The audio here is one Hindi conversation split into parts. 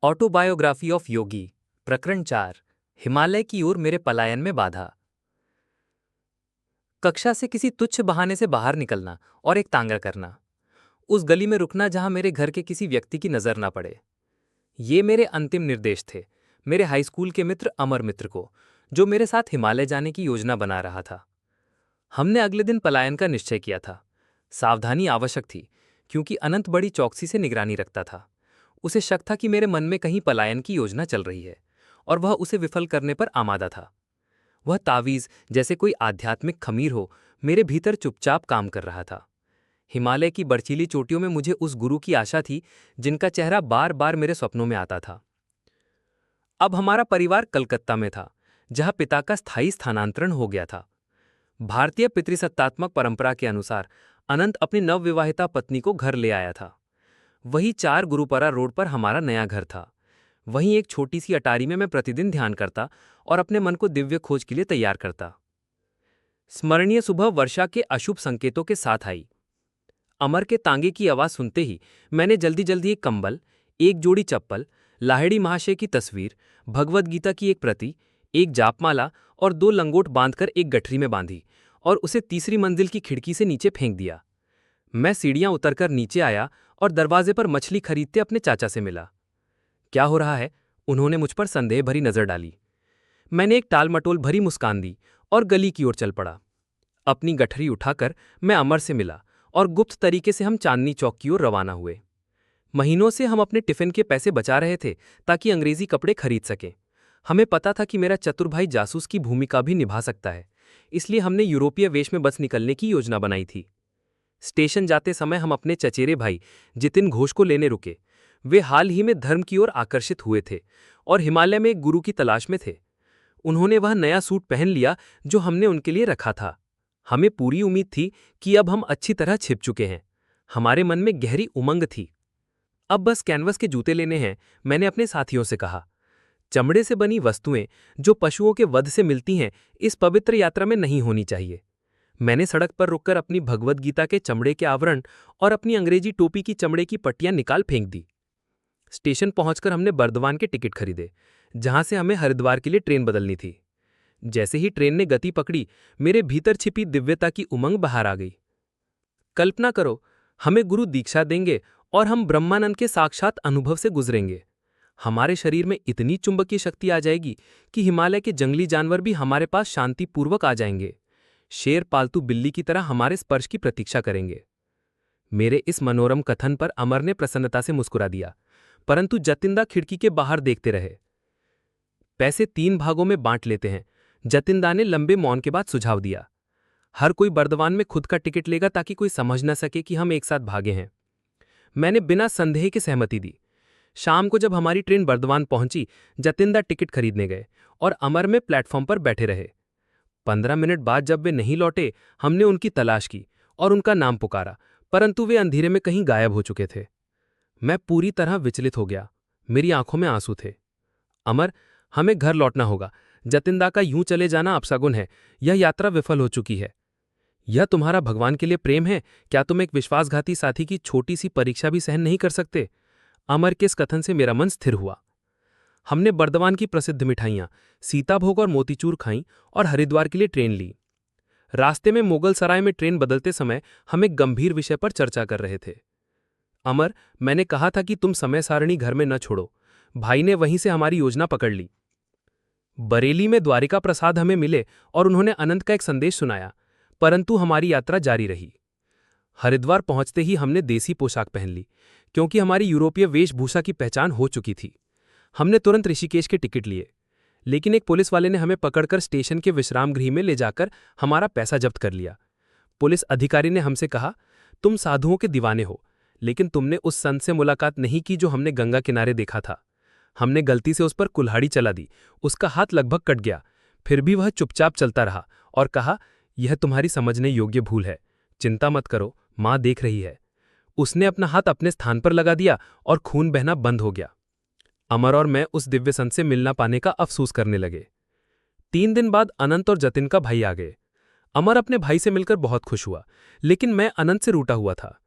ऑटोबायोग्राफी ऑफ योगी प्रकरण 4 हिमालय की ओर मेरे पलायन में बाधा। कक्षा से किसी तुच्छ बहाने से बाहर निकलना और एक तांगा करना, उस गली में रुकना जहां मेरे घर के किसी व्यक्ति की नजर ना पड़े। ये मेरे अंतिम निर्देश थे मेरे हाई स्कूल के मित्र अमर मित्र को, जो मेरे साथ हिमालय जाने की योजना बना रहा था। हमने अगले दिन पलायन का निश्चय किया था। सावधानी आवश्यक थी, क्योंकि अनंत बड़ी चौकसी से निगरानी रखता था। उसे शक था कि मेरे मन में कहीं पलायन की योजना चल रही है, और वह उसे विफल करने पर आमादा था। वह तावीज जैसे कोई आध्यात्मिक खमीर हो, मेरे भीतर चुपचाप काम कर रहा था। हिमालय की बर्चीली चोटियों में मुझे उस गुरु की आशा थी, जिनका चेहरा बार बार मेरे स्वप्नों में आता था। अब हमारा परिवार कलकत्ता में था, जहां पिता का स्थायी स्थानांतरण हो गया था। भारतीय पितृसत्तात्मक परंपरा के अनुसार अनंत अपनी नवविवाहिता पत्नी को घर ले आया था। वही 4 गुरुपरा रोड पर हमारा नया घर था। वहीं एक छोटी सी अटारी में मैं प्रतिदिन ध्यान करता और अपने मन को दिव्य खोज के लिए तैयार करता। स्मरणीय सुबह वर्षा के अशुभ संकेतों के साथ आई। अमर के तांगे की आवाज सुनते ही मैंने जल्दी जल्दी एक कंबल, एक जोड़ी चप्पल, लाहिड़ी महाशय की तस्वीर, भगवद गीता की एक प्रति, एक जापमाला और 2 लंगोट बांधकर एक गठरी में बांधी और उसे तीसरी मंजिल की खिड़की से नीचे फेंक दिया। मैं सीढ़ियां उतरकर नीचे आया और दरवाजे पर मछली खरीदते अपने चाचा से मिला। क्या हो रहा है? उन्होंने मुझ पर संदेह भरी नजर डाली। मैंने एक टालमटोल भरी मुस्कान दी और गली की ओर चल पड़ा। अपनी गठरी उठाकर मैं अमर से मिला और गुप्त तरीके से हम चांदनी चौक की ओर रवाना हुए। महीनों से हम अपने टिफिन के पैसे बचा रहे थे, ताकि अंग्रेजी कपड़े खरीद सकें। हमें पता था कि मेरा चतुर भाई जासूस की भूमिका भी निभा सकता है, इसलिए हमने यूरोपीय वेश में बस निकलने की योजना बनाई थी। स्टेशन जाते समय हम अपने चचेरे भाई जितिन घोष को लेने रुके। वे हाल ही में धर्म की ओर आकर्षित हुए थे और हिमालय में एक गुरु की तलाश में थे। उन्होंने वह नया सूट पहन लिया जो हमने उनके लिए रखा था। हमें पूरी उम्मीद थी कि अब हम अच्छी तरह छिप चुके हैं। हमारे मन में गहरी उमंग थी। अब बस कैनवस के जूते लेने हैं, मैंने अपने साथियों से कहा। चमड़े से बनी वस्तुएं जो पशुओं के वध से मिलती हैं, इस पवित्र यात्रा में नहीं होनी चाहिए। मैंने सड़क पर रुककर अपनी भगवद गीता के चमड़े के आवरण और अपनी अंग्रेजी टोपी की चमड़े की पट्टियां निकाल फेंक दी। स्टेशन पहुंचकर हमने बर्दवान के टिकट खरीदे, जहां से हमें हरिद्वार के लिए ट्रेन बदलनी थी। जैसे ही ट्रेन ने गति पकड़ी, मेरे भीतर छिपी दिव्यता की उमंग बाहर आ गई। कल्पना करो, हमें गुरु दीक्षा देंगे और हम ब्रह्मानंद के साक्षात अनुभव से गुजरेंगे। हमारे शरीर में इतनी चुंबकीय शक्ति आ जाएगी कि हिमालय के जंगली जानवर भी हमारे पास शांतिपूर्वक आ जाएंगे। शेर पालतू बिल्ली की तरह हमारे स्पर्श की प्रतीक्षा करेंगे। मेरे इस मनोरम कथन पर अमर ने प्रसन्नता से मुस्कुरा दिया, परंतु जतिंदा खिड़की के बाहर देखते रहे। पैसे 3 भागों में बांट लेते हैं, जतिंदा ने लंबे मौन के बाद सुझाव दिया। हर कोई बर्दवान में खुद का टिकट लेगा, ताकि कोई समझ न सके कि हम एक साथ भागे हैं। मैंने बिना संदेह की सहमति दी। शाम को जब हमारी ट्रेन बर्दवान पहुंची, जतिंदा टिकट खरीदने गए और अमर में प्लेटफॉर्म पर बैठे रहे। 15 मिनट बाद जब वे नहीं लौटे, हमने उनकी तलाश की और उनका नाम पुकारा, परंतु वे अंधेरे में कहीं गायब हो चुके थे। मैं पूरी तरह विचलित हो गया। मेरी आंखों में आंसू थे। अमर, हमें घर लौटना होगा। जतिंदा का यूं चले जाना अपशगुन है। यह यात्रा विफल हो चुकी है। यह तुम्हारा भगवान के लिए प्रेम है? क्या तुम एक विश्वासघाती साथी की छोटी सी परीक्षा भी सहन नहीं कर सकते? अमर के इस कथन से मेरा मन स्थिर हुआ। हमने बर्दवान की प्रसिद्ध मिठाइयां, सीताभोग और मोतीचूर खाईं और हरिद्वार के लिए ट्रेन ली। रास्ते में मुगल सराय में ट्रेन बदलते समय हम एक गंभीर विषय पर चर्चा कर रहे थे। अमर, मैंने कहा था कि तुम समय सारणी घर में न छोड़ो। भाई ने वहीं से हमारी योजना पकड़ ली। बरेली में द्वारिका प्रसाद हमें मिले और उन्होंने अनंत का एक संदेश सुनाया, परंतु हमारी यात्रा जारी रही। हरिद्वार पहुंचते ही हमने देसी पोशाक पहन ली, क्योंकि हमारी यूरोपीय वेशभूषा की पहचान हो चुकी थी। हमने तुरंत ऋषिकेश के टिकट लिए, लेकिन एक पुलिस वाले ने हमें पकड़कर स्टेशन के विश्राम गृह में ले जाकर हमारा पैसा जब्त कर लिया। पुलिस अधिकारी ने हमसे कहा, तुम साधुओं के दीवाने हो, लेकिन तुमने उस संत से मुलाकात नहीं की जो हमने गंगा किनारे देखा था। हमने गलती से उस पर कुल्हाड़ी चला दी। उसका हाथ लगभग कट गया, फिर भी वह चुपचाप चलता रहा और कहा, यह तुम्हारी समझने योग्य भूल है। चिंता मत करो, मां देख रही है। उसने अपना हाथ अपने स्थान पर लगा दिया और खून बहना बंद हो गया। अमर और मैं उस दिव्य संत से मिलना पाने का अफसोस करने लगे। 3 दिन बाद अनंत और जतिन का भाई आ गए। अमर अपने भाई से मिलकर बहुत खुश हुआ, लेकिन मैं अनंत से रूठा हुआ था।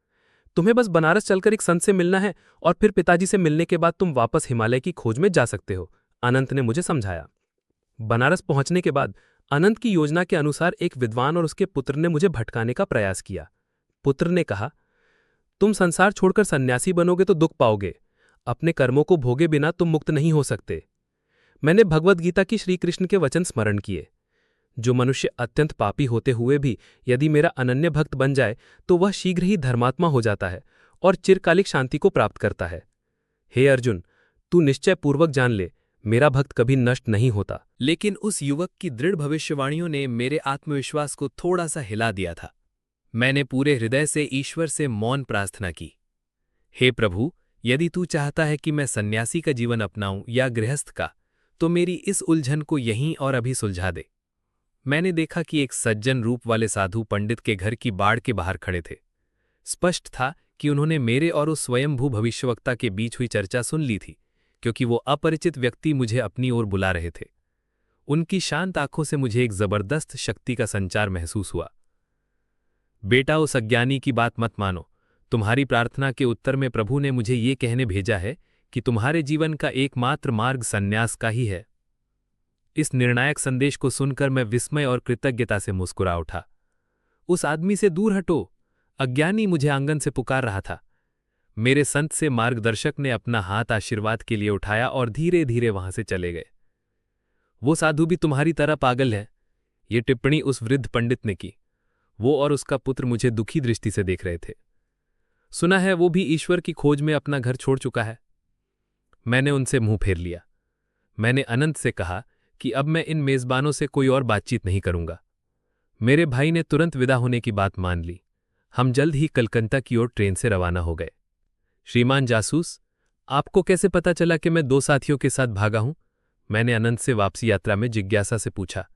तुम्हें बस बनारस चलकर एक संत से मिलना है और फिर पिताजी से मिलने के बाद तुम वापस हिमालय की खोज में जा सकते हो, अनंत ने मुझे समझाया। बनारस पहुंचने के बाद अनंत की योजना के अनुसार एक विद्वान और उसके पुत्र ने मुझे भटकाने का प्रयास किया। पुत्र ने कहा, तुम संसार छोड़कर सन्यासी बनोगे तो दुख पाओगे, अपने कर्मों को भोगे बिना तुम मुक्त नहीं हो सकते। मैंने भगवद गीता की श्री कृष्ण के वचन स्मरण किए, जो मनुष्य अत्यंत पापी होते हुए भी यदि मेरा अनन्य भक्त बन जाए तो वह शीघ्र ही धर्मात्मा हो जाता है और चिरकालिक शांति को प्राप्त करता है। हे अर्जुन, तू निश्चय पूर्वक जान ले, मेरा भक्त कभी नष्ट नहीं होता। लेकिन उस युवक की दृढ़ भविष्यवाणियों ने मेरे आत्मविश्वास को थोड़ा सा हिला दिया था। मैंने पूरे हृदय से ईश्वर से मौन प्रार्थना की, हे प्रभु, यदि तू चाहता है कि मैं सन्यासी का जीवन अपनाऊं या गृहस्थ का, तो मेरी इस उलझन को यहीं और अभी सुलझा दे। मैंने देखा कि एक सज्जन रूप वाले साधु पंडित के घर की बाड़ के बाहर खड़े थे। स्पष्ट था कि उन्होंने मेरे और उस स्वयंभू भविष्यवक्ता के बीच हुई चर्चा सुन ली थी, क्योंकि वो अपरिचित व्यक्ति मुझे अपनी ओर बुला रहे थे। उनकी शांत आंखों से मुझे एक जबरदस्त शक्ति का संचार महसूस हुआ। बेटा, उस अज्ञानी की बात मत मानो। तुम्हारी प्रार्थना के उत्तर में प्रभु ने मुझे ये कहने भेजा है कि तुम्हारे जीवन का एकमात्र मार्ग सन्यास का ही है। इस निर्णायक संदेश को सुनकर मैं विस्मय और कृतज्ञता से मुस्कुरा उठा। उस आदमी से दूर हटो, अज्ञानी मुझे आंगन से पुकार रहा था। मेरे संत से मार्गदर्शक ने अपना हाथ आशीर्वाद के लिए उठाया और धीरे धीरे वहां से चले गए। वो साधु भी तुम्हारी तरह पागल है, ये टिप्पणी उस वृद्ध पंडित ने की। वो और उसका पुत्र मुझे दुखी दृष्टि से देख रहे थे। सुना है वो भी ईश्वर की खोज में अपना घर छोड़ चुका है। मैंने उनसे मुंह फेर लिया। मैंने अनंत से कहा कि अब मैं इन मेजबानों से कोई और बातचीत नहीं करूंगा। मेरे भाई ने तुरंत विदा होने की बात मान ली। हम जल्द ही कलकत्ता की ओर ट्रेन से रवाना हो गए। श्रीमान जासूस, आपको कैसे पता चला कि मैं 2 साथियों के साथ भागा हूं? मैंने अनंत से वापसी यात्रा में जिज्ञासा से पूछा।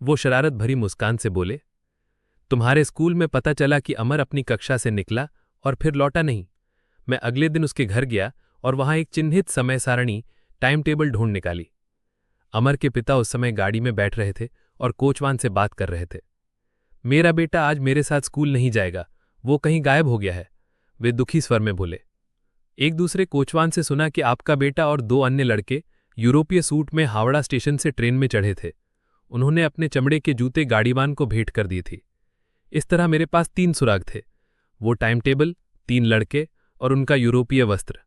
वो शरारत भरी मुस्कान से बोले, तुम्हारे स्कूल में पता चला कि अमर अपनी कक्षा से निकला और फिर लौटा नहीं। मैं अगले दिन उसके घर गया और वहां एक चिन्हित समय सारणी टाइम टेबल ढूंढ निकाली। अमर के पिता उस समय गाड़ी में बैठ रहे थे और कोचवान से बात कर रहे थे। मेरा बेटा आज मेरे साथ स्कूल नहीं जाएगा, वो कहीं गायब हो गया है, वे दुखी स्वर में बोले। एक दूसरे कोचवान से सुना कि आपका बेटा और 2 अन्य लड़के यूरोपीय सूट में हावड़ा स्टेशन से ट्रेन में चढ़े थे। उन्होंने अपने चमड़े के जूते गाड़ीवान को भेंट कर दिए थी। इस तरह मेरे पास 3 सुराग थे, वो टाइम टेबल, 3 लड़के और उनका यूरोपीय वस्त्र।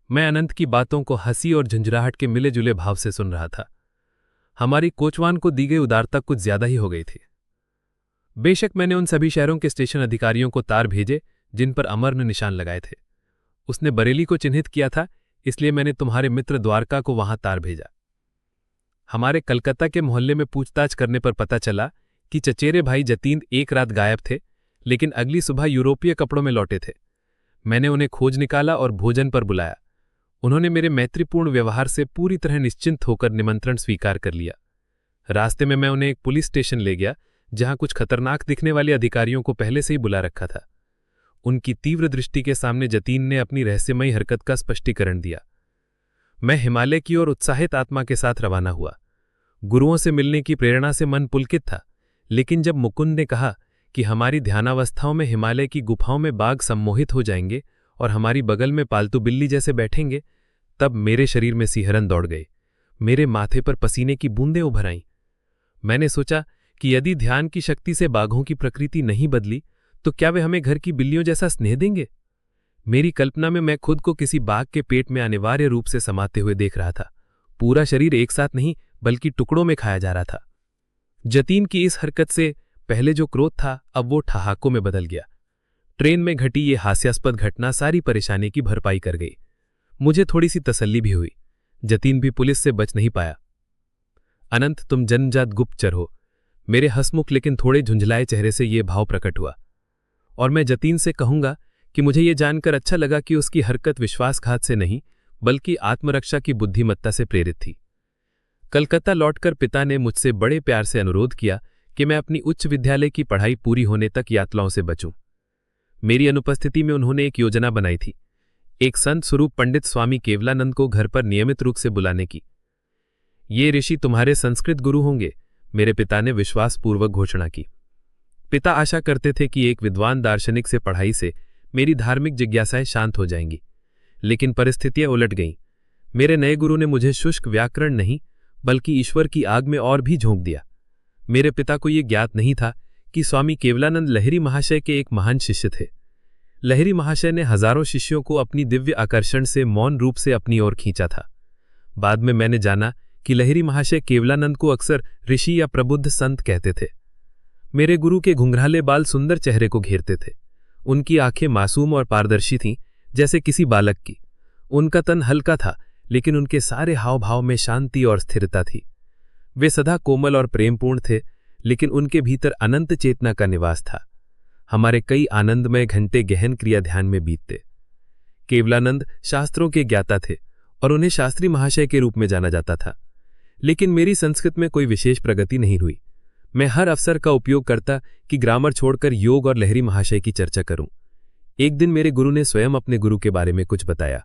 मैं अनंत की बातों को हंसी और झंझराहट के मिले जुले भाव से सुन रहा था। हमारी कोचवान को दी गई उदारता कुछ ज्यादा ही हो गई थी। बेशक मैंने उन सभी शहरों के स्टेशन अधिकारियों को तार भेजे जिन पर अमर ने निशान लगाए थे। उसने बरेली को चिन्हित किया था, इसलिए मैंने तुम्हारे मित्र द्वारका को वहां तार भेजा। हमारे कलकत्ता के मोहल्ले में पूछताछ करने पर पता चला कि चचेरे भाई जतीन एक रात गायब थे, लेकिन अगली सुबह यूरोपीय कपड़ों में लौटे थे। मैंने उन्हें खोज निकाला और भोजन पर बुलाया। उन्होंने मेरे मैत्रीपूर्ण व्यवहार से पूरी तरह निश्चिंत होकर निमंत्रण स्वीकार कर लिया। रास्ते में मैं उन्हें एक पुलिस स्टेशन ले गया, जहां कुछ खतरनाक दिखने वाले अधिकारियों को पहले से ही बुला रखा था। उनकी तीव्र दृष्टि के सामने जतीन ने अपनी रहस्यमयी हरकत का स्पष्टीकरण दिया। मैं हिमालय की ओर उत्साहित आत्मा के साथ रवाना हुआ। गुरुओं से मिलने की प्रेरणा से मन पुलकित था, लेकिन जब मुकुंद ने कहा कि हमारी ध्यानावस्थाओं में हिमालय की गुफाओं में बाघ सम्मोहित हो जाएंगे और हमारी बगल में पालतू बिल्ली जैसे बैठेंगे, तब मेरे शरीर में सिहरन दौड़ गई। मेरे माथे पर पसीने की बूंदें उभर आईं। मैंने सोचा कि यदि ध्यान की शक्ति से बाघों की प्रकृति नहीं बदली तो क्या वे हमें घर की बिल्लियों जैसा स्नेह देंगे? मेरी कल्पना में मैं खुद को किसी बाघ के पेट में अनिवार्य रूप से समाते हुए देख रहा था। पूरा शरीर एक साथ नहीं बल्कि टुकड़ों में खाया जा रहा था। जतीन की इस हरकत से पहले जो क्रोध था अब वो ठहाकों में बदल गया। ट्रेन में घटी ये हास्यास्पद घटना सारी परेशानी की भरपाई कर गई। मुझे थोड़ी सी तसल्ली भी हुई। जतीन भी पुलिस से बच नहीं पाया। अनंत, तुम जन्मजात गुप्तचर हो। मेरे हंसमुख लेकिन थोड़े झुंझलाए चेहरे से ये भाव प्रकट हुआ। और मैं जतीन से कहूंगा कि मुझे ये जानकर अच्छा लगा कि उसकी हरकत विश्वासघात से नहीं बल्कि आत्मरक्षा की बुद्धिमत्ता से प्रेरित थी। कलकत्ता लौटकर पिता ने मुझसे बड़े प्यार से अनुरोध किया कि मैं अपनी उच्च विद्यालय की पढ़ाई पूरी होने तक यातनाओं से बचूं। मेरी अनुपस्थिति में उन्होंने एक योजना बनाई थी, एक संत स्वरूप पंडित स्वामी केवलानंद को घर पर नियमित रूप से बुलाने की। ये ऋषि तुम्हारे संस्कृत गुरु होंगे, मेरे पिता ने विश्वासपूर्वक घोषणा की। पिता आशा करते थे कि एक विद्वान दार्शनिक से पढ़ाई से मेरी धार्मिक जिज्ञासाएं शांत हो जाएंगी। लेकिन परिस्थितियां उलट गईं। मेरे नए गुरु ने मुझे शुष्क व्याकरण नहीं बल्कि ईश्वर की आग में और भी झोंक दिया। मेरे पिता को यह ज्ञात नहीं था कि स्वामी केवलानंद लहरी महाशय के एक महान शिष्य थे। लहरी महाशय ने हजारों शिष्यों को अपनी दिव्य आकर्षण से मौन रूप से अपनी ओर खींचा था। बाद में मैंने जाना कि लहरी महाशय केवलानंद को अक्सर ऋषि या प्रबुद्ध संत कहते थे। मेरे गुरु के घुंघराले बाल सुंदर चेहरे को घेरते थे। उनकी आंखें मासूम और पारदर्शी थीं, जैसे किसी बालक की। उनका तन हल्का था, लेकिन उनके सारे हाव भाव में शांति और स्थिरता थी। वे सदा कोमल और प्रेमपूर्ण थे, लेकिन उनके भीतर अनंत चेतना का निवास था। हमारे कई आनंदमय घंटे गहन क्रिया ध्यान में बीतते। केवलानंद शास्त्रों के ज्ञाता थे और उन्हें शास्त्री महाशय के रूप में जाना जाता था। लेकिन मेरी संस्कृत में कोई विशेष प्रगति नहीं हुई। मैं हर अवसर का उपयोग करता कि ग्रामर छोड़कर योग और लहरी महाशय की चर्चा करूं। एक दिन मेरे गुरु ने स्वयं अपने गुरु के बारे में कुछ बताया।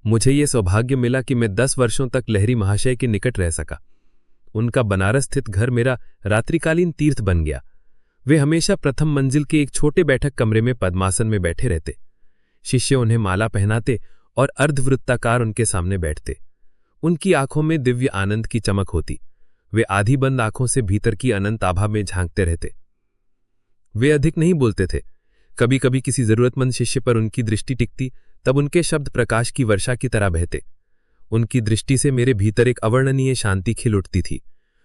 मुझे यह सौभाग्य मिला कि मैं 10 वर्षों तक लहरी महाशय के निकट रह सका। उनका बनारस स्थित घर मेरा रात्रिकालीन तीर्थ बन गया। वे हमेशा प्रथम मंजिल के एक छोटे बैठक कमरे में पद्मासन में बैठे रहते। शिष्य उन्हें माला पहनाते और अर्धवृत्ताकार उनके सामने बैठते। उनकी आंखों में दिव्य आनंद की चमक होती। वे आधी बंद आंखों से भीतर की अनंत आभा में झांकते रहते। वे अधिक नहीं बोलते थे। कभी कभी किसी जरूरतमंद शिष्य पर उनकी दृष्टि टिकती, तब उनके शब्द प्रकाश की वर्षा की तरह बहते। उनकी दृष्टि से मेरे भीतर एक अवर्णनीय शांति खिल उठती थी।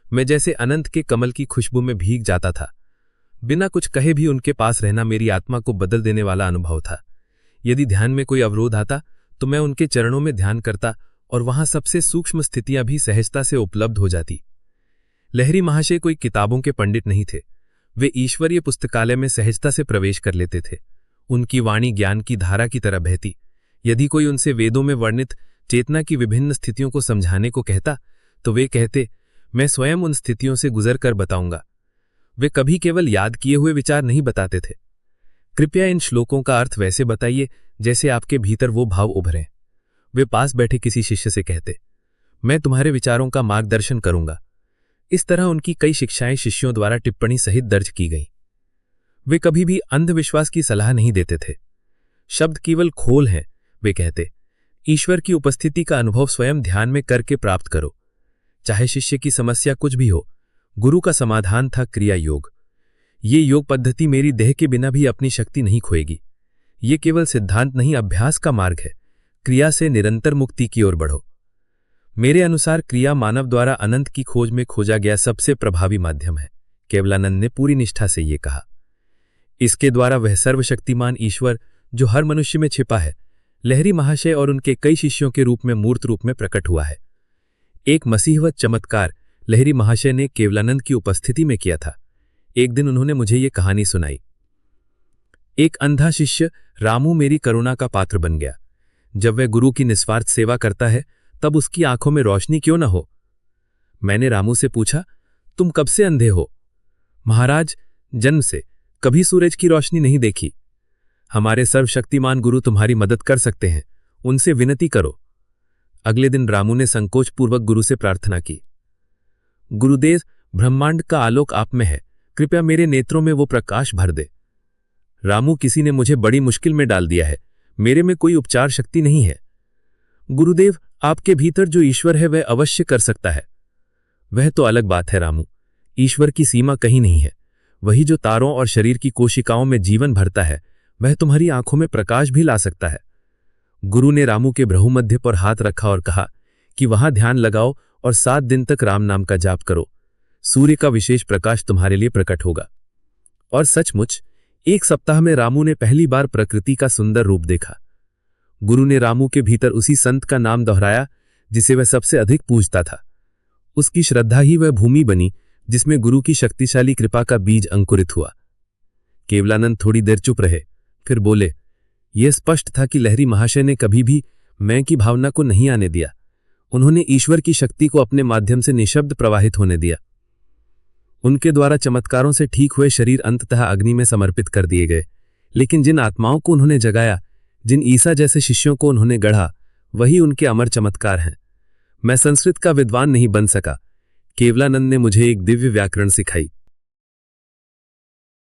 मैं जैसे अनंत के कमल की खुशबू में भीग जाता था। बिना कुछ कहे भी उनके पास रहना मेरी आत्मा को बदल देने वाला अनुभव था। यदि ध्यान में कोई अवरोध आता तो मैं उनके चरणों में ध्यान करता और वहां सबसे सूक्ष्म स्थितियां भी सहजता से उपलब्ध हो जाती। लहरी महाशय कोई किताबों के पंडित नहीं थे। वे ईश्वरीय पुस्तकालय में सहजता से प्रवेश कर लेते थे। उनकी वाणी ज्ञान की धारा की तरह बहती। यदि कोई उनसे वेदों में वर्णित चेतना की विभिन्न स्थितियों को समझाने को कहता तो वे कहते, मैं स्वयं उन स्थितियों से गुजर कर बताऊंगा। वे कभी केवल याद किए हुए विचार नहीं बताते थे। कृपया इन श्लोकों का अर्थ वैसे बताइए जैसे आपके भीतर वो भाव उभरे। वे पास बैठे किसी शिष्य से कहते, मैं तुम्हारे विचारों का मार्गदर्शन करूंगा। इस तरह उनकी कई शिक्षाएं शिष्यों द्वारा टिप्पणी सहित दर्ज की गईं। वे कभी भी अंधविश्वास की सलाह नहीं देते थे। शब्द केवल खोल हैं, वे कहते। ईश्वर की उपस्थिति का अनुभव स्वयं ध्यान में करके प्राप्त करो। चाहे शिष्य की समस्या कुछ भी हो, गुरु का समाधान था क्रिया योग। ये योग पद्धति मेरी देह के बिना भी अपनी शक्ति नहीं खोएगी। ये केवल सिद्धांत नहीं, अभ्यास का मार्ग है। क्रिया से निरंतर मुक्ति की ओर बढ़ो। मेरे अनुसार क्रिया मानव द्वारा अनंत की खोज में खोजा गया सबसे प्रभावी माध्यम है। केवलानंद ने पूरी निष्ठा से ये कहा। इसके द्वारा वह सर्वशक्तिमान ईश्वर जो हर मनुष्य में छिपा है, लहरी महाशय और उनके कई शिष्यों के रूप में मूर्त रूप में प्रकट हुआ है। एक मसीहवत चमत्कार लहरी महाशय ने केवलानंद की उपस्थिति में किया था। एक दिन उन्होंने मुझे ये कहानी सुनाई। एक अंधा शिष्य रामू मेरी करुणा का पात्र बन गया। जब वह गुरु की निस्वार्थ सेवा करता है तब उसकी आंखों में रोशनी क्यों न हो। मैंने रामू से पूछा, तुम कब से अंधे हो? महाराज, जन्म से कभी सूरज की रोशनी नहीं देखी। हमारे सर्वशक्तिमान गुरु तुम्हारी मदद कर सकते हैं, उनसे विनती करो। अगले दिन रामू ने संकोचपूर्वक गुरु से प्रार्थना की, गुरुदेव, ब्रह्मांड का आलोक आप में है, कृपया मेरे नेत्रों में वो प्रकाश भर दे। रामू, किसी ने मुझे बड़ी मुश्किल में डाल दिया है, मेरे में कोई उपचार शक्ति नहीं है। गुरुदेव, आपके भीतर जो ईश्वर है वह अवश्य कर सकता है। वह तो अलग बात है रामू, ईश्वर की सीमा कहीं नहीं है। वही जो तारों और शरीर की कोशिकाओं में जीवन भरता है, वह तुम्हारी आंखों में प्रकाश भी ला सकता है। गुरु ने रामू के भ्रूमध्य पर हाथ रखा और कहा कि वहां ध्यान लगाओ और 7 दिन तक राम नाम का जाप करो। सूर्य का विशेष प्रकाश तुम्हारे लिए प्रकट होगा। और सचमुच 1 सप्ताह में रामू ने पहली बार प्रकृति का सुंदर रूप देखा। गुरु ने रामू के भीतर उसी संत का नाम दोहराया जिसे वह सबसे अधिक पूजता था। उसकी श्रद्धा ही वह भूमि बनी जिसमें गुरु की शक्तिशाली कृपा का बीज अंकुरित हुआ। केवलानंद थोड़ी देर चुप रहे, फिर बोले, यह स्पष्ट था कि लहरी महाशय ने कभी भी मैं की भावना को नहीं आने दिया। उन्होंने ईश्वर की शक्ति को अपने माध्यम से निशब्द प्रवाहित होने दिया। उनके द्वारा चमत्कारों से ठीक हुए शरीर अंततः अग्नि में समर्पित कर दिए गए, लेकिन जिन आत्माओं को उन्होंने जगाया, जिन ईसा जैसे शिष्यों को उन्होंने गढ़ा, वही उनके अमर चमत्कार हैं। मैं संस्कृत का विद्वान नहीं बन सका। केवलानंद ने मुझे एक दिव्य व्याकरण सिखाई।